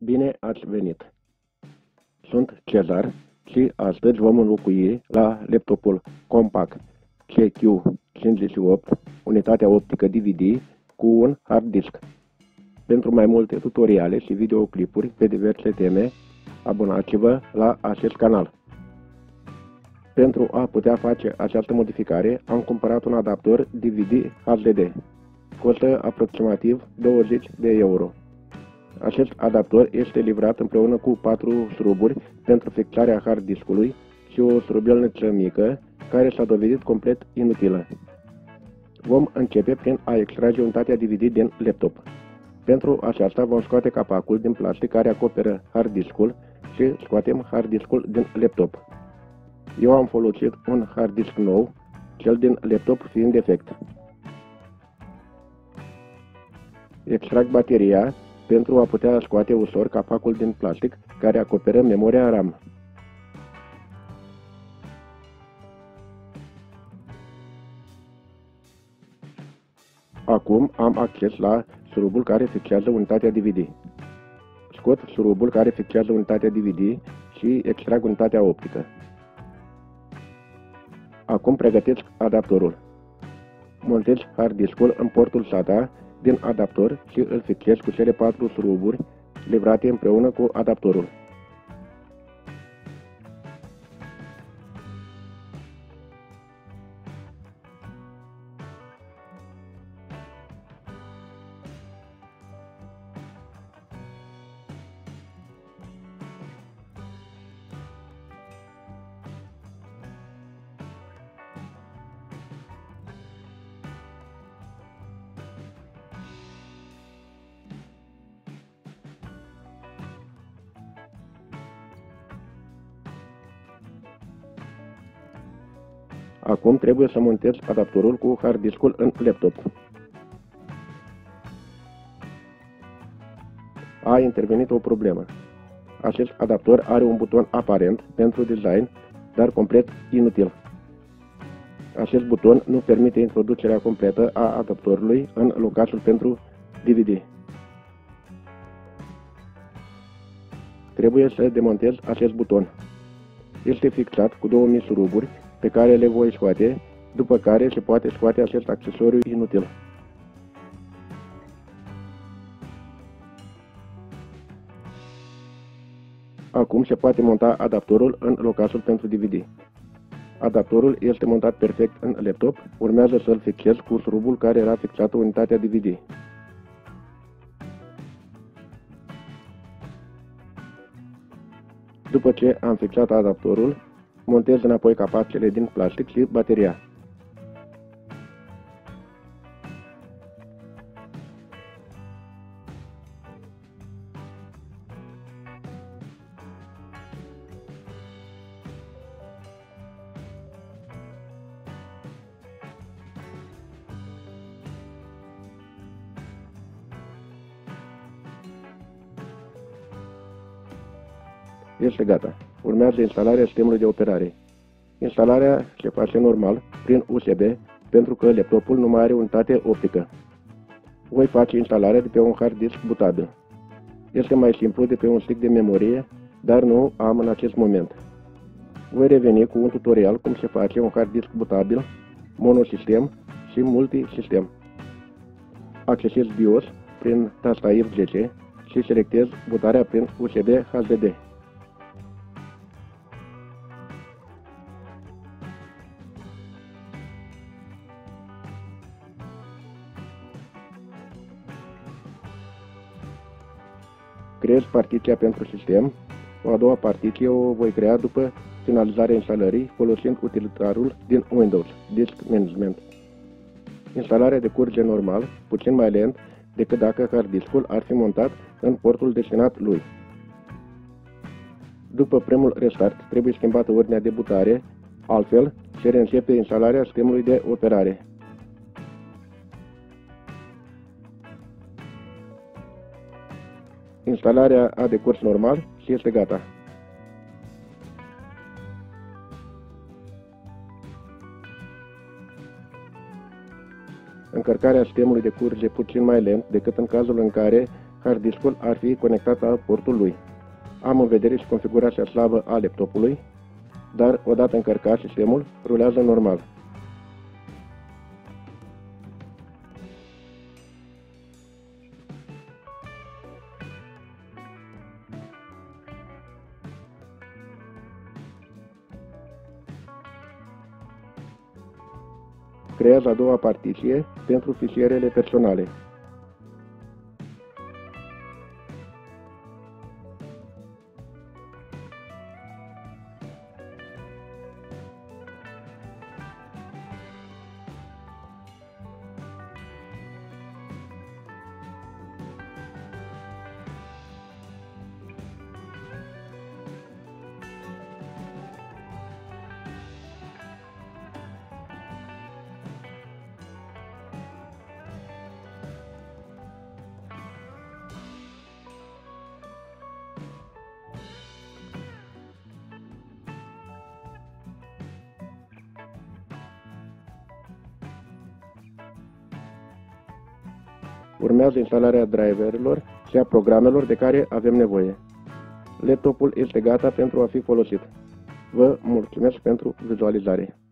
Bine ați venit! Sunt Cezar și astăzi vom înlocui la laptopul compact CQ58 unitatea optică DVD cu un hard disk. Pentru mai multe tutoriale și videoclipuri pe diverse teme, abonați-vă la acest canal. Pentru a putea face această modificare, am cumpărat un adaptor DVD HDD. Costă aproximativ 20 de euro. Acest adaptor este livrat împreună cu 4 șuruburi pentru fixarea hard diskului și o șurubelniță mică care s-a dovedit complet inutilă. Vom începe prin a extrage unitatea DVD din laptop. Pentru aceasta vom scoate capacul din plastic care acoperă hard diskul și scoatem hard diskul din laptop. Eu am folosit un hard disk nou, cel din laptop fiind defect. Extrag bateria pentru a putea scoate ușor capacul din plastic care acoperă memoria RAM. Acum am acces la șurubul care fixează unitatea DVD. Scot șurubul care fixează unitatea DVD și extrag unitatea optică. Acum pregătesc adaptorul. Montez hard diskul în portul SATA din adaptor și îl fixez cu cele 4 șuruburi livrate împreună cu adaptorul. Acum trebuie să montez adaptorul cu hard diskul în laptop. A intervenit o problemă. Acest adaptor are un buton aparent pentru design, dar complet inutil. Acest buton nu permite introducerea completă a adaptorului în locașul pentru DVD. Trebuie să demontez acest buton. Este fixat cu 2000 șuruburi pe care le voi scoate, după care se poate scoate acest accesoriu inutil. Acum se poate monta adaptorul în locașul pentru DVD. Adaptorul este montat perfect în laptop, urmează să-l fixez cu șurubul care era fixat unitatea DVD. După ce am fixat adaptorul, montez înapoi capacele din plastic și bateria. Este gata. Urmează instalarea sistemului de operare. Instalarea se face normal, prin USB, pentru că laptopul nu mai are unitate optică. Voi face instalarea de pe un hard disk bootabil. Este mai simplu de pe un stick de memorie, dar nu am în acest moment. Voi reveni cu un tutorial cum se face un hard disk bootabil, monosistem și multisistem. Accesez BIOS prin tasta F10 și selectez bootarea prin USB HDD. Creez partiția pentru sistem. O a doua partiție o voi crea după finalizarea instalării, folosind utilitarul din Windows, Disk Management. Instalarea decurge normal, puțin mai lent decât dacă hard diskul ar fi montat în portul destinat lui. După primul restart, trebuie schimbată ordinea de bootare, altfel se reîncepe instalarea sistemului de operare. Instalarea a decurs normal și este gata. Încărcarea sistemului decurge puțin mai lent decât în cazul în care hard diskul ar fi conectat la portul lui. Am în vedere și configurația slabă a laptopului, dar odată încărcat sistemul, rulează normal. Creează a doua partiție pentru fișierele personale. Urmează instalarea driverelor și a programelor de care avem nevoie. Laptopul este gata pentru a fi folosit. Vă mulțumesc pentru vizualizare.